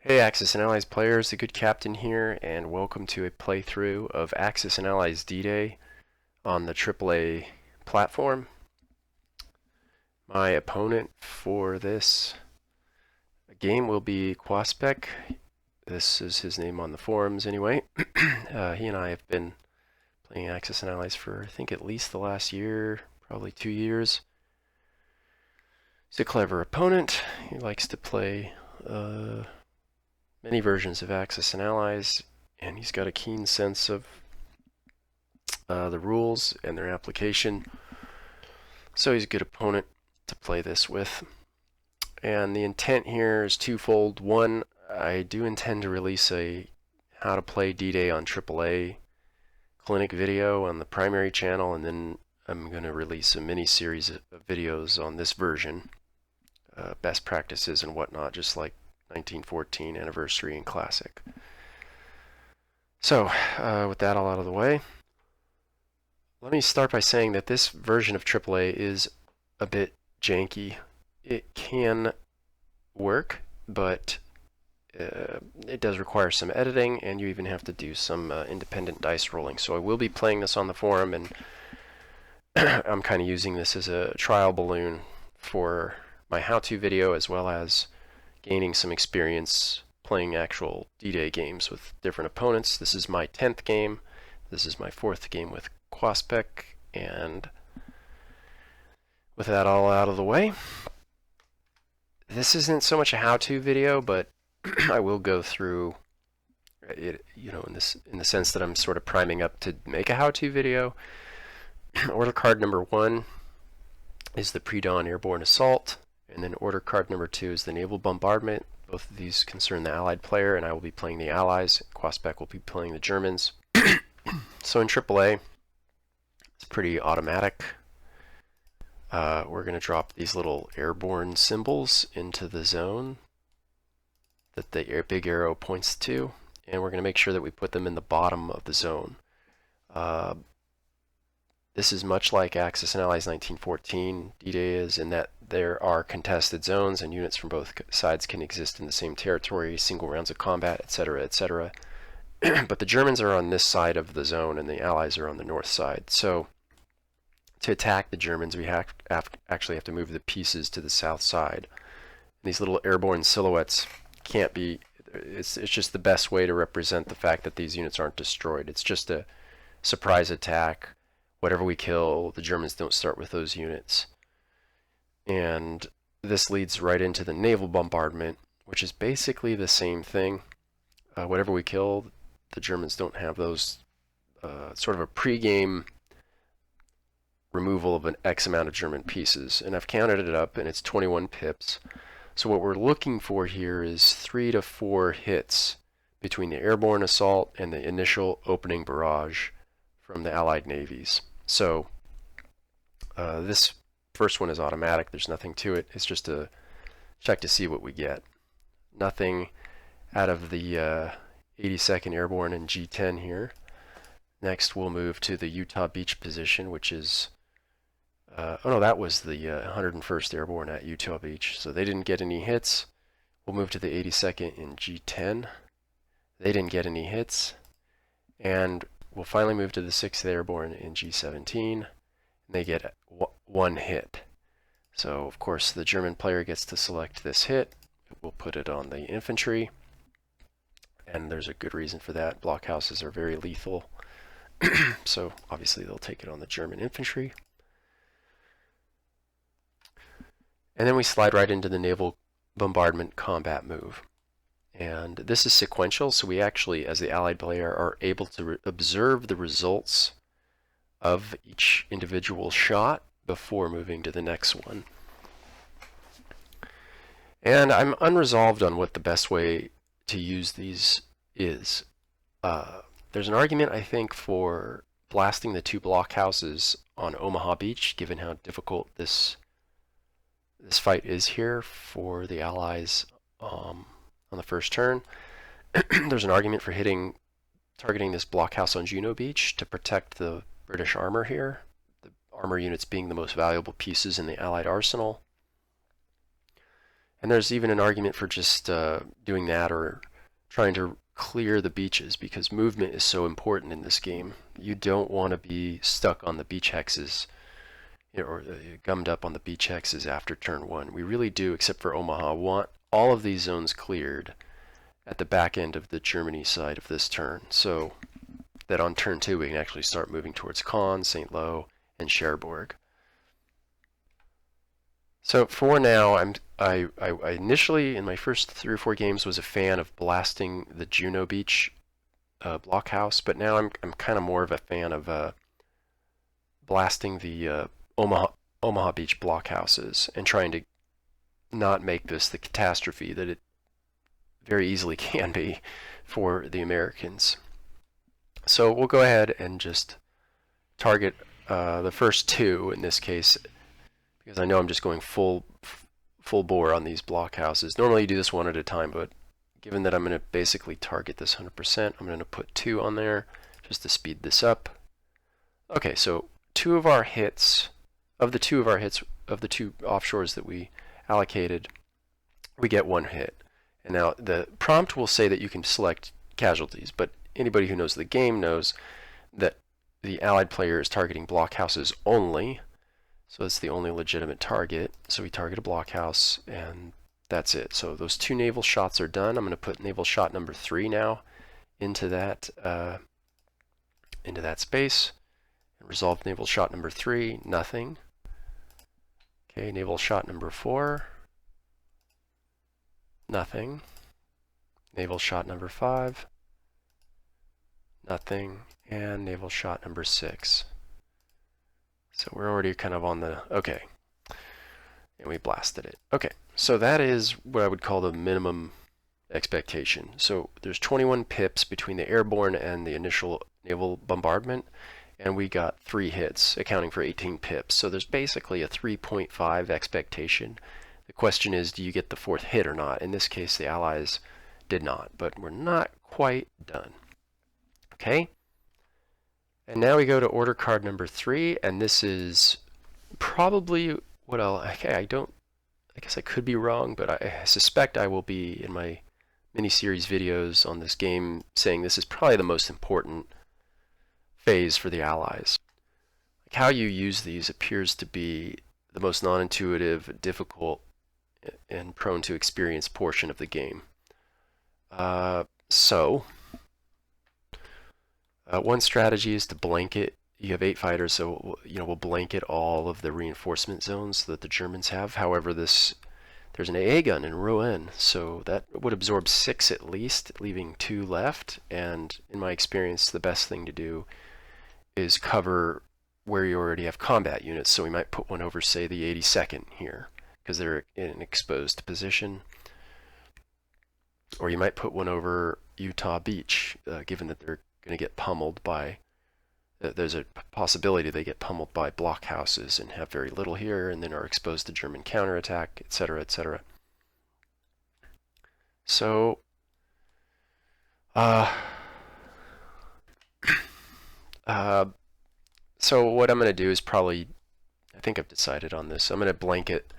Hey Axis and Allies players, the good captain here, and welcome to a playthrough of Axis and Allies D-Day on the AAA platform. My opponent for this game will be Kwaspek. This is his name on the forums anyway. He and I have been playing Axis and Allies for I think at least the last year, probably 2 years. He's a clever opponent. He likes to play many versions of Axis and Allies, and he's got a keen sense of the rules and their application. So he's a good opponent to play this with. And the intent here is twofold. One, I do intend to release a how to play D-Day on AAA clinic video on the primary channel, and then I'm going to release a mini series of videos on this version, best practices and whatnot, just like 1914 Anniversary and Classic. So, with that all out of the way, let me start by saying that this version of AAA is a bit janky. It can work, but it does require some editing, and you even have to do some independent dice rolling. So I will be playing this on the forum, and I'm kind of using this as a trial balloon for my how-to video, as well as gaining some experience playing actual D-Day games with different opponents. This is my 10th game. This is my 4th game with Kwaspek, and with that all out of the way, this isn't so much a how-to video, but I will go through it, in the sense that I'm sort of priming up to make a how-to video. Order card number 1 is the pre-dawn airborne assault, and then order card number 2 is the naval bombardment. Both of these concern the Allied player, and I will be playing the Allies. Kwaspek will be playing the Germans. So in AAA, it's pretty automatic. We're going to drop these little airborne symbols into the zone that the big arrow points to, and we're going to make sure that we put them in the bottom of the zone. This is much like Axis and Allies 1914 D-Day is, in that there are contested zones and units from both sides can exist in the same territory, single rounds of combat, etc., etc. But the Germans are on this side of the zone and the Allies are on the north side. So to attack the Germans, we actually have to move the pieces to the south side. And these little airborne silhouettes can't be, it's just the best way to represent the fact that these units aren't destroyed. It's just a surprise attack. Whatever we kill, the Germans don't start with those units. And this leads right into the naval bombardment, which is basically the same thing. Whatever we kill, the Germans don't have those, sort of a pre-game removal of an X amount of German pieces. And I've counted it up, and it's 21 pips. So what we're looking for here is 3 to 4 hits between the airborne assault and the initial opening barrage from the Allied navies. So this first one is automatic. There's nothing to it. It's just a check to see what we get. Nothing out of the 82nd Airborne and G10 here. Next we'll move to the Utah Beach position, which is oh no, that was the 101st Airborne at Utah Beach. So they didn't get any hits. We'll move to the 82nd in G10. They didn't get any hits. And we'll finally move to the 6th Airborne in G17. And they get one hit. So, of course, the German player gets to select this hit. We'll put it on the infantry. And there's a good reason for that. Blockhouses are very lethal. So, obviously, they'll take it on the German infantry. And then we slide right into the naval bombardment combat move. And this is sequential, so we actually, as the Allied player, are able to observe the results of each individual shot before moving to the next one. And I'm unresolved on what the best way to use these is. There's an argument, I think, for blasting the 2 blockhouses on Omaha Beach, given how difficult this fight is here for the Allies on the first turn. There's an argument for targeting this blockhouse on Juno Beach to protect the British armor here, the armor units being the most valuable pieces in the Allied arsenal. And there's even an argument for just doing that or trying to clear the beaches because movement is so important in this game. You don't want to be stuck on the beach hexes or gummed up on the beach hexes after turn 1. We really do, except for Omaha, want all of these zones cleared at the back end of the Germany side of this turn, so that on turn 2 we can actually start moving towards Caen, St. Lo, and Cherbourg. So for now, I initially, in my first 3 or 4 games, was a fan of blasting the Juno Beach blockhouse, but now I'm kind of more of a fan of blasting the Omaha Beach blockhouses and trying to not make this the catastrophe that it very easily can be for the Americans. So we'll go ahead and just target the first 2 in this case, because I know I'm just going full bore on these blockhouses. Normally you do this one at a time, but given that I'm going to basically target this 100%, I'm going to put 2 on there just to speed this up. Okay, so of the 2 offshores that we allocated, we get 1 hit. And now the prompt will say that you can select casualties, but anybody who knows the game knows that the allied player is targeting blockhouses only, so it's the only legitimate target. So we target a blockhouse, and that's it. So those 2 naval shots are done. I'm going to put naval shot number 3 now into that space, and resolve naval shot number 3. Nothing. Okay, naval shot number 4. Nothing. Naval shot number 5. Nothing. And naval shot number 6. So we're already kind of on the, okay. And we blasted it. Okay, so that is what I would call the minimum expectation. So there's 21 pips between the airborne and the initial naval bombardment, and we got 3 hits, accounting for 18 pips. So there's basically a 3.5 expectation. The question is, do you get the 4th hit or not? In this case, the Allies did not, but we're not quite done. Okay? And now we go to order card number 3, and this is probably what I guess I could be wrong, but I suspect I will be in my mini-series videos on this game saying this is probably the most important phase for the Allies. Like how you use these appears to be the most non-intuitive, difficult, and prone to experience portion of the game. One strategy is to blanket. You have 8 fighters, so we'll blanket all of the reinforcement zones that the Germans have. However, there's an AA gun in Rouen, so that would absorb 6 at least, leaving 2 left. And in my experience, the best thing to do is cover where you already have combat units. So we might put one over, say, the 82nd here, because they're in an exposed position. Or you might put one over Utah Beach, given that they're going to get pummeled by, there's a possibility they get pummeled by blockhouses and have very little here and then are exposed to German counterattack, etc., etc. So, so what I'm going to do is probably, I think I've decided on this. I'm going to blanket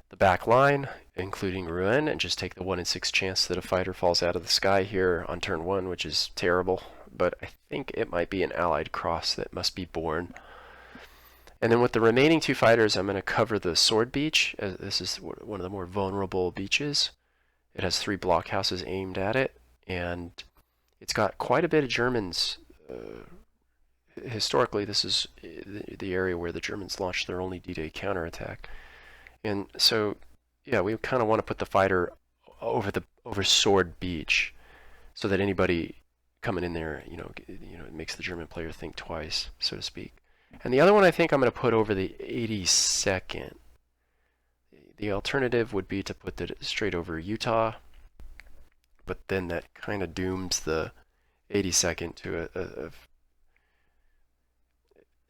the back line, including Rouen, and just take the 1 in 6 chance that a fighter falls out of the sky here on turn 1, which is terrible. But I think it might be an Allied cross that must be born. And then with the remaining 2 fighters, I'm going to cover the Sword Beach. This is one of the more vulnerable beaches. It has 3 blockhouses aimed at it, and it's got quite a bit of Germans. Historically, this is the area where the Germans launched their only D-Day counterattack. And so, yeah, we kind of want to put the fighter over Sword Beach, so that anybody coming in there, it makes the German player think twice, so to speak. And the other one I think I'm going to put over the 82nd. The alternative would be to put it straight over Utah, but then that kind of dooms the 82nd to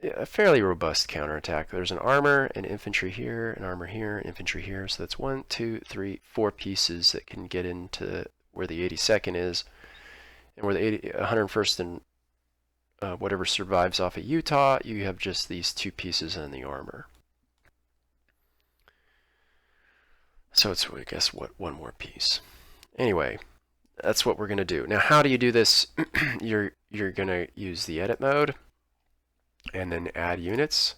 a fairly robust counterattack. There's an armor, an infantry here, an armor here, an infantry here. So that's 1, 2, 3, 4 pieces that can get into where the 82nd is. And where the 101st and whatever survives off of Utah, you have just these 2 pieces and the armor. So it's, I guess, what, one more piece. Anyway, that's what we're going to do. Now, how do you do this? You're going to use the edit mode and then add units.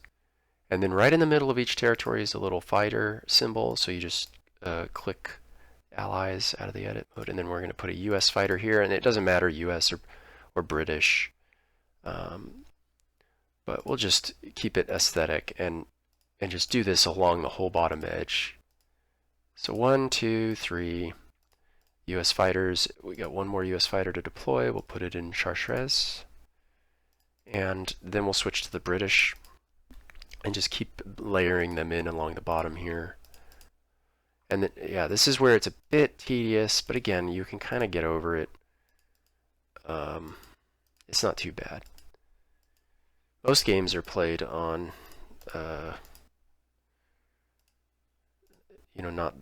And then right in the middle of each territory is a little fighter symbol. So you just click allies out of the edit mode, and then we're going to put a US fighter here. And it doesn't matter US or British, but we'll just keep it aesthetic and just do this along the whole bottom edge. So 1, 2, 3 US fighters. We got one more US fighter to deploy. We'll put it in Chartres. And then we'll switch to the British and just keep layering them in along the bottom here. And then, yeah, this is where it's a bit tedious, but again, you can kind of get over it. It's not too bad. Most games are played on, not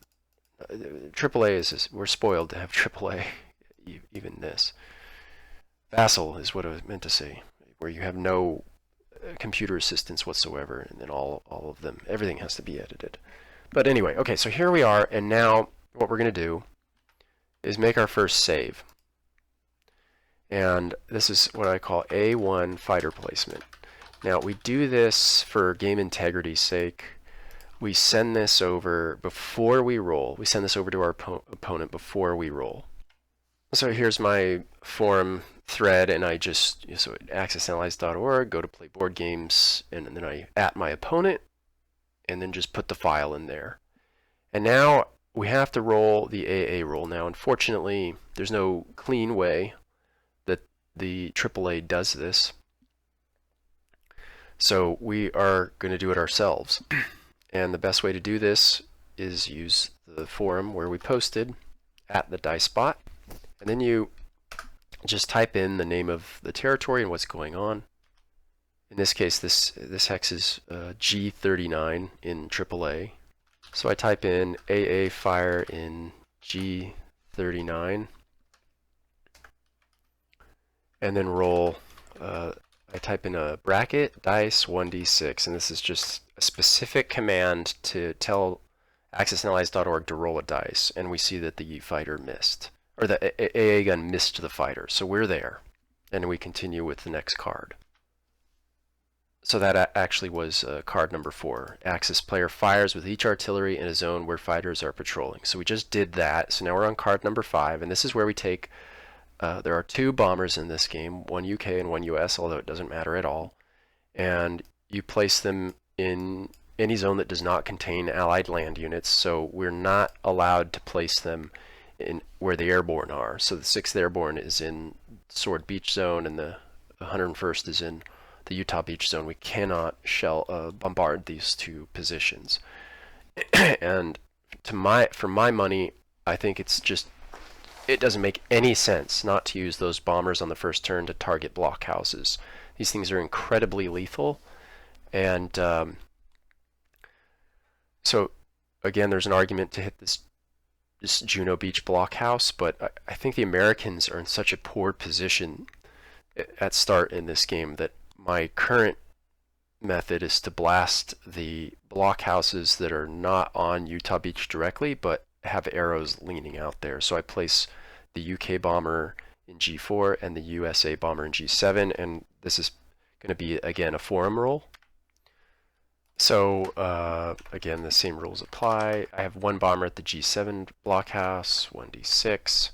TripleA we're spoiled to have TripleA, even this. Vassal is what I meant to say, where you have no computer assistance whatsoever, and then all of them, everything has to be edited. But anyway, okay, so here we are, and now what we're going to do is make our first save. And this is what I call A1 fighter placement. Now, we do this for game integrity's sake. We send this over before we roll. We send this over to our opponent before we roll. So here's my forum thread, and I just, so at accessanalyze.org, go to play board games, and then I at my opponent, and then just put the file in there. And now we have to roll the AA roll. Now, unfortunately, there's no clean way that the AAA does this. So we are going to do it ourselves. And the best way to do this is use the forum where we posted at the dice bot. And then you just type in the name of the territory and what's going on. In this case, this hex is G39 in AAA. So I type in AA fire in G39 and then roll. I type in a bracket dice 1d6, and this is just a specific command to tell accessanalyze.org to roll a dice, and we see that the fighter missed, or the AA gun missed the fighter, so we're there, and we continue with the next card. So that actually was card number 4. Axis player fires with each artillery in a zone where fighters are patrolling. So we just did that, so now we're on card number 5, and this is where we take there are 2 bombers in this game, one UK and one US, although it doesn't matter at all. And you place them in any zone that does not contain Allied land units, so we're not allowed to place them in where the airborne are. So the 6th Airborne is in Sword Beach Zone, and the 101st is in the Utah Beach Zone. We cannot bombard these 2 positions. And for my money, I think it doesn't make any sense not to use those bombers on the first turn to target blockhouses. These things are incredibly lethal, and so again, there's an argument to hit this Juno Beach blockhouse, but I think the Americans are in such a poor position at start in this game that my current method is to blast the blockhouses that are not on Utah Beach directly, but have arrows leaning out there. So I place the UK bomber in G4 and the USA bomber in G7, and this is going to be, again, a forum roll. So again, the same rules apply. I have 1 bomber at the G7 blockhouse, 1d6,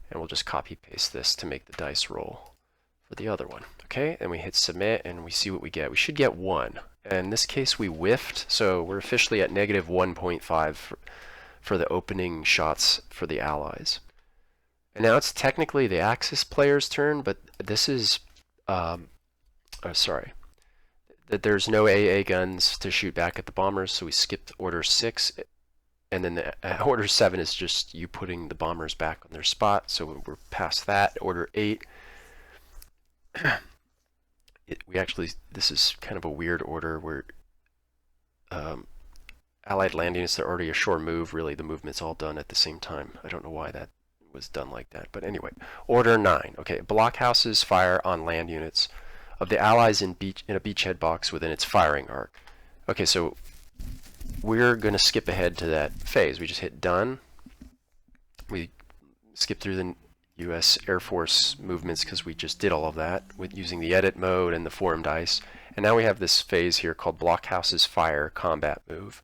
and we'll just copy paste this to make the dice roll for the other one. Okay, and we hit submit, and we see what we get. We should get 1. And in this case, we whiffed, so we're officially at negative 1.5 for the opening shots for the Allies. And now it's technically the Axis player's turn, but this is, sorry, that there's no AA guns to shoot back at the bombers, so we skipped Order 6, and then Order 7 is just you putting the bombers back on their spot, so we're past that. Order 8, this is kind of a weird order where Allied land units that are already a shore move, really the movement's all done at the same time. I don't know why that was done like that, but anyway. Order 9. Okay, blockhouses fire on land units of the Allies in a beachhead box within its firing arc. Okay, so we're going to skip ahead to that phase. We just hit done. We skip through the U.S. Air Force movements because we just did all of that with using the edit mode and the forum dice. And now we have this phase here called Blockhouse's Fire combat move.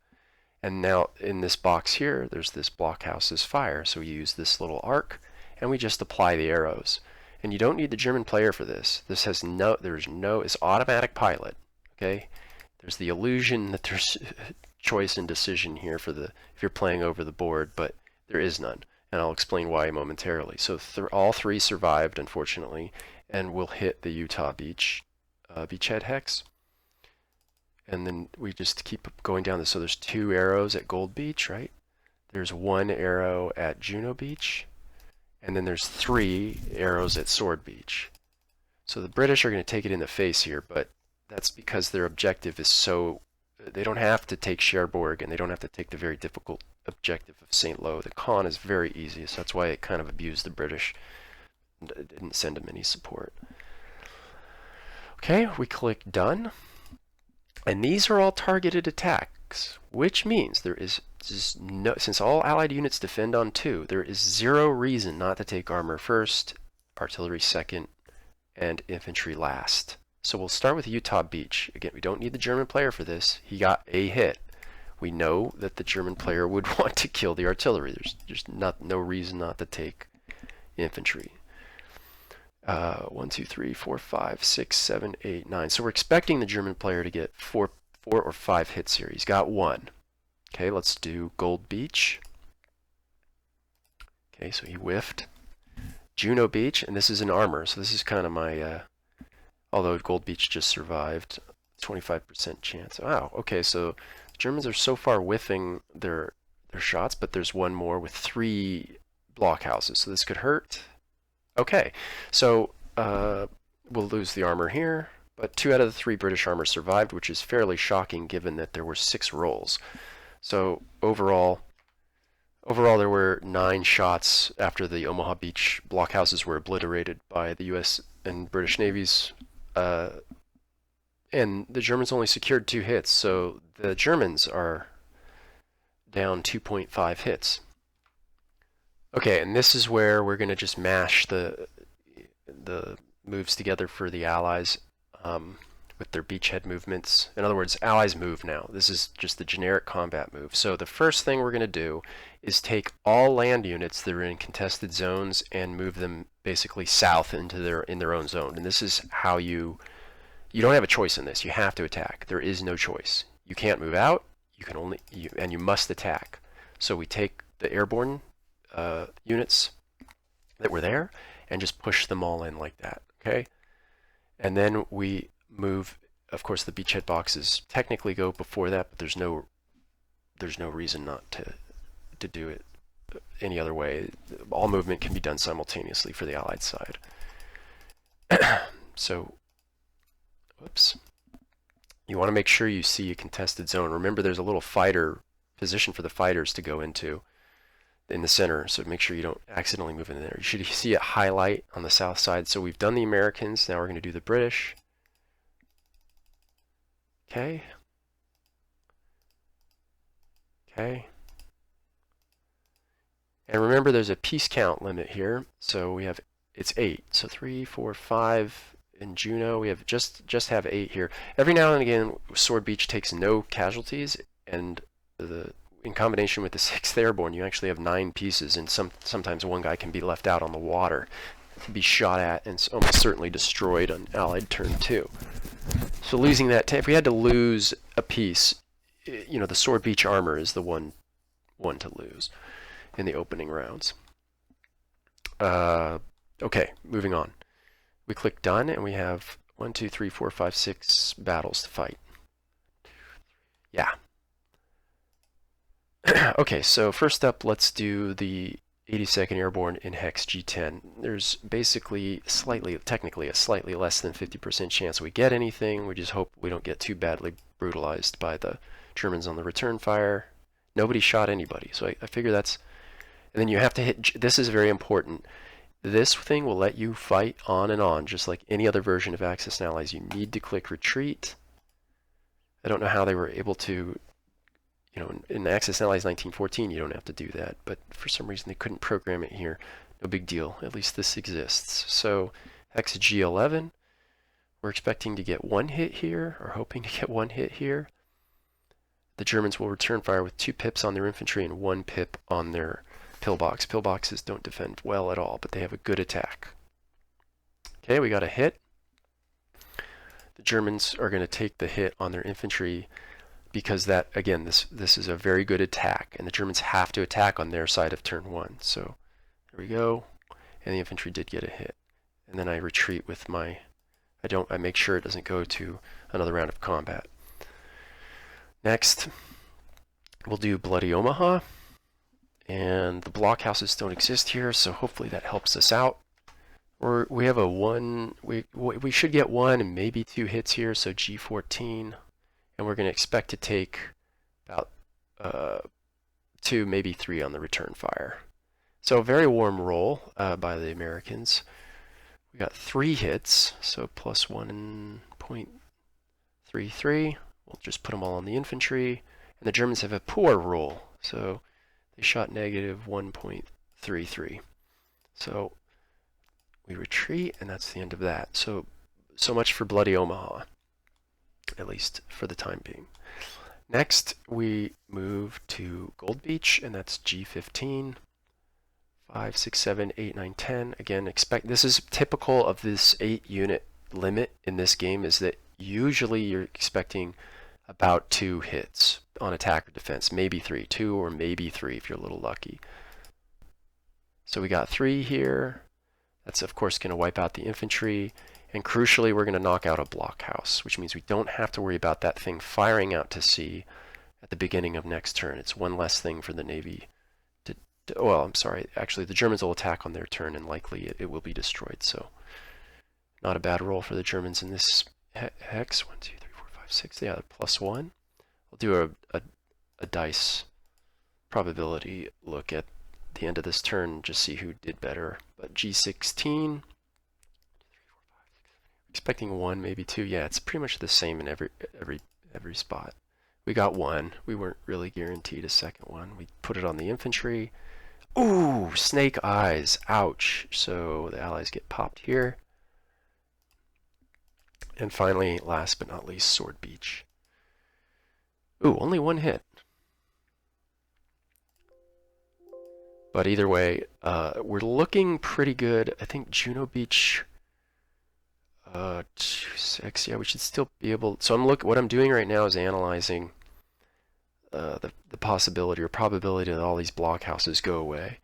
And now in this box here, there's this Blockhouse's Fire. So we use this little arc and we just apply the arrows. And you don't need the German player for this. This has it's automatic pilot. Okay? There's the illusion that there's choice and decision here for if you're playing over the board, but there is none. And I'll explain why momentarily. So all three survived, unfortunately, and we'll hit the Utah beachhead hex. And then we just keep going down this. So there's 2 arrows at Gold Beach, right? There's 1 arrow at Juno Beach. And then there's 3 arrows at Sword Beach. So the British are going to take it in the face here, but that's because their objective is so... They don't have to take Cherbourg, and they don't have to take the very difficult objective of St. Lo. The con is very easy, so that's why it kind of abused the British. It didn't send them any support. Okay, we click done. And these are all targeted attacks, which means there is just no... Since all Allied units defend on 2, there is 0 reason not to take armor first, artillery second, and infantry last. So we'll start with Utah Beach. Again, we don't need the German player for this. He got a hit. We know that the German player would want to kill the artillery. There's no reason not to take infantry. 1, 2, 3, 4, 5, 6, 7, 8, 9. So we're expecting the German player to get 4 or 5 hits here. He's got 1. Okay, let's do Gold Beach. Okay, so he whiffed. Juno Beach, and this is an armor, so this is kind of my... although Gold Beach just survived, 25% chance. Wow, okay, so Germans are so far whiffing their shots, but there's 1 more with 3 blockhouses, so this could hurt. Okay, so we'll lose the armor here, but 2 out of the 3 British armor survived, which is fairly shocking given that there were 6 rolls. So overall there were 9 shots after the Omaha Beach blockhouses were obliterated by the U.S. and British navies. And the Germans only secured 2 hits, so the Germans are down 2.5 hits. Okay, and this is where we're going to just mash the moves together for the Allies with their beachhead movements. In other words, Allies move now. This is just the generic combat move. So the first thing we're going to do is take all land units that are in contested zones and move them basically south into their own zone. And this is how you don't have a choice in this. You have to attack. There is no choice. You can't move out. You must attack. So we take the airborne units that were there and just push them all in like that. Okay, and then we move. Of course, the beachhead boxes technically go before that, but there's no reason not to do it any other way. All movement can be done simultaneously for the Allied side. So, whoops. You want to make sure you see a contested zone. Remember, there's a little fighter position for the fighters to go into in the center, so make sure you don't accidentally move in there. You should see it highlight on the south side. So we've done the Americans, now we're going to do the British. Okay. Okay. And remember, there's a piece count limit here, so it's 8. So 3, 4, 5 in Juno. We have just have 8 here. Every now and again, Sword Beach takes no casualties, and in combination with the 6th Airborne, you actually have 9 pieces, and sometimes one guy can be left out on the water to be shot at and almost certainly destroyed on Allied turn 2. So losing that, if we had to lose a piece, the Sword Beach armor is the one to lose in the opening rounds. Okay, moving on. We click done, and we have 1, 2, 3, 4, 5, 6 battles to fight. Yeah. Okay, so first up, let's do the 82nd Airborne in Hex G10. There's basically technically a slightly less than 50% chance we get anything. We just hope we don't get too badly brutalized by the Germans on the return fire. Nobody shot anybody, so I figure that's... And then you have to hit... This is very important. This thing will let you fight on and on, just like any other version of Axis and Allies. You need to click retreat. I don't know how they were able to... in Axis Allies 1914, you don't have to do that, but for some reason they couldn't program it here. No big deal. At least this exists. So hex G11, we're expecting to get one hit here, or hoping to get one hit here. The Germans will return fire with 2 pips on their infantry and 1 pip on their pillbox. Pillboxes don't defend well at all, but they have a good attack. Okay, we got a hit. The Germans are going to take the hit on their infantry because that, again, this is a very good attack, and the Germans have to attack on their side of turn 1. So there we go, and the infantry did get a hit. And then I retreat with my, I make sure it doesn't go to another round of combat. Next, we'll do Bloody Omaha, and the blockhouses don't exist here, so hopefully that helps us out. We have a 1, we should get 1 and maybe 2 hits here, so G14, and we're going to expect to take about 2, maybe 3 on the return fire. So a very warm roll by the Americans. We got 3 hits, so plus 1.33. We'll just put them all on the infantry. And the Germans have a poor roll, so they shot negative 1.33. So we retreat, and that's the end of that. So much for Bloody Omaha, at least for the time being. Next, we move to Gold Beach, and that's G15. 5, 6, 7, 8, 9, 10. Again, this is typical of this 8-unit limit in this game, is that usually you're expecting about 2 hits on attack or defense, maybe 3, 2 or maybe 3 if you're a little lucky. So we got 3 here. That's of course going to wipe out the infantry, and crucially we're going to knock out a blockhouse, which means we don't have to worry about that thing firing out to sea at the beginning of next turn. It's one less thing for the Navy to well, I'm sorry, actually the Germans will attack on their turn and likely it will be destroyed, so not a bad roll for the Germans in this hex. 1, 2, 3, 4, 5, 6. Yeah, plus 1. We'll do a dice probability look at the end of this turn, just see who did better. But G16, expecting 1, maybe 2. Yeah, it's pretty much the same in every spot. We got 1. We weren't really guaranteed a second one. We put it on the infantry. Ooh, snake eyes. Ouch. So the Allies get popped here. And finally, last but not least, Sword Beach. Ooh, only 1 hit. But either way, we're looking pretty good. I think Juno Beach, 2, 6. Yeah, we should still be able. So what I'm doing right now is analyzing the possibility or probability that all these blockhouses go away.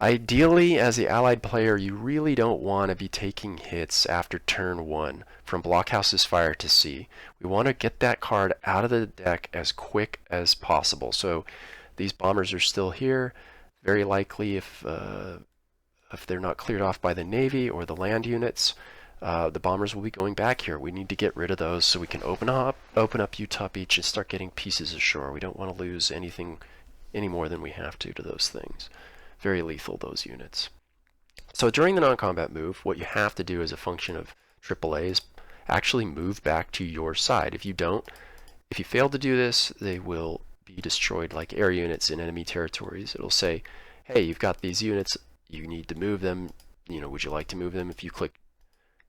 Ideally, as the Allied player, you really don't want to be taking hits after turn 1 from blockhouses fire to sea. We want to get that card out of the deck as quick as possible. So these bombers are still here. Very likely, if they're not cleared off by the Navy or the land units, the bombers will be going back here. We need to get rid of those so we can open up Utah Beach and start getting pieces ashore. We don't want to lose anything any more than we have to those things. Very lethal, those units. So during the non-combat move, what you have to do as a function of AAA is actually move back to your side. If you fail to do this, they will be destroyed like air units in enemy territories. It'll say, hey, you've got these units, you need to move them, would you like to move them? If you click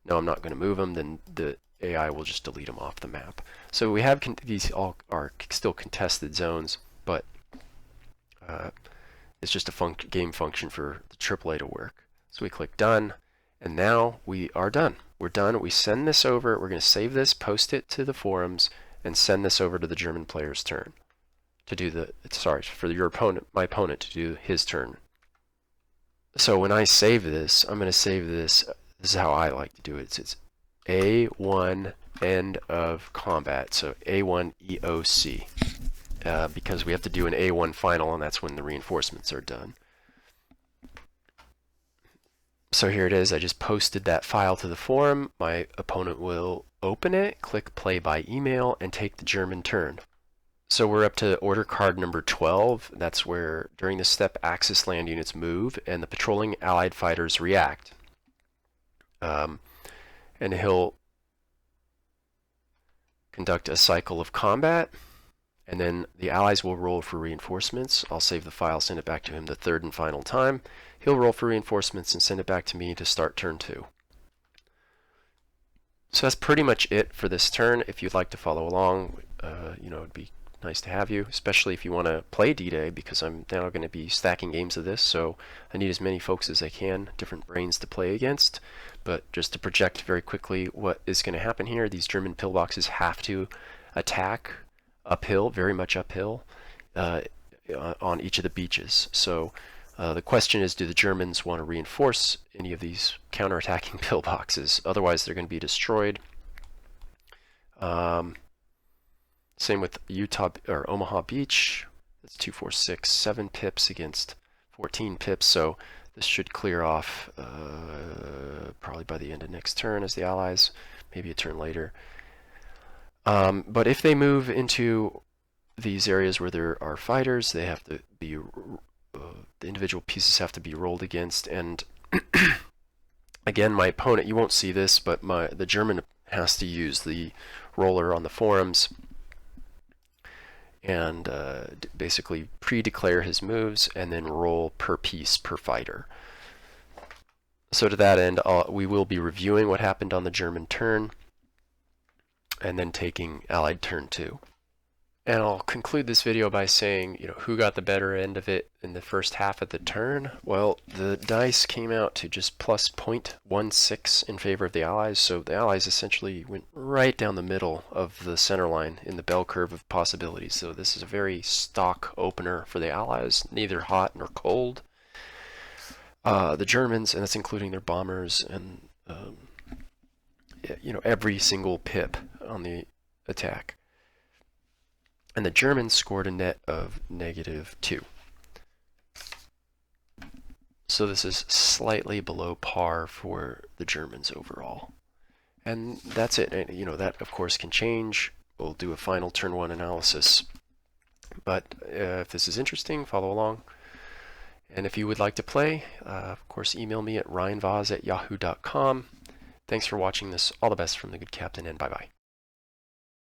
no, I'm not going to move them, then the AI will just delete them off the map. So we have these all are still contested zones, but it's just a game function for the AAA to work. So we click done, and now we are done. We're done. We send this over. We're going to save this, post it to the forums, and send this over to the German player's turn to do my opponent to do his turn. So when I save this, I'm going to save this. This is how I like to do it. It's A1 end of combat. So A1 EOC. Because we have to do an A1 final, and that's when the reinforcements are done. So here it is. I just posted that file to the forum. My opponent will open it, click play by email, and take the German turn. So we're up to order card number 12. That's where during this step Axis land units move and the patrolling Allied fighters react. And he'll conduct a cycle of combat, and then the Allies will roll for reinforcements. I'll save the file, send it back to him the third and final time. He'll roll for reinforcements and send it back to me to start turn 2. So that's pretty much it for this turn. If you'd like to follow along, it'd be nice to have you, especially if you want to play D-Day, because I'm now going to be stacking games of this, so I need as many folks as I can, different brains to play against. But just to project very quickly what is going to happen here, these German pillboxes have to attack uphill, very much uphill, on each of the beaches. So the question is, do the Germans want to reinforce any of these counterattacking pillboxes? Otherwise, they're going to be destroyed. Same with Utah or Omaha Beach. That's 2, 4, 6, 7 pips against 14 pips. So this should clear off probably by the end of next turn as the Allies, maybe a turn later. But if they move into these areas where there are fighters, they have to be the individual pieces have to be rolled against. And again, my opponent, you won't see this, but the German has to use the roller on the forums and basically pre-declare his moves and then roll per piece per fighter. So to that end, we will be reviewing what happened on the German turn and then taking Allied turn 2. And I'll conclude this video by saying, who got the better end of it in the first half of the turn? Well, the dice came out to just plus 0.16 in favor of the Allies, so the Allies essentially went right down the middle of the center line in the bell curve of possibilities. So this is a very stock opener for the Allies, neither hot nor cold. The Germans, and that's including their bombers and every single pip on the attack. And the Germans scored a net of -2. So this is slightly below par for the Germans overall. And that's it. And, that of course can change. We'll do a final turn 1 analysis. But if this is interesting, follow along. And if you would like to play, of course, email me at ryanvaz@yahoo.com. Thanks for watching this. All the best from the good captain, and bye-bye.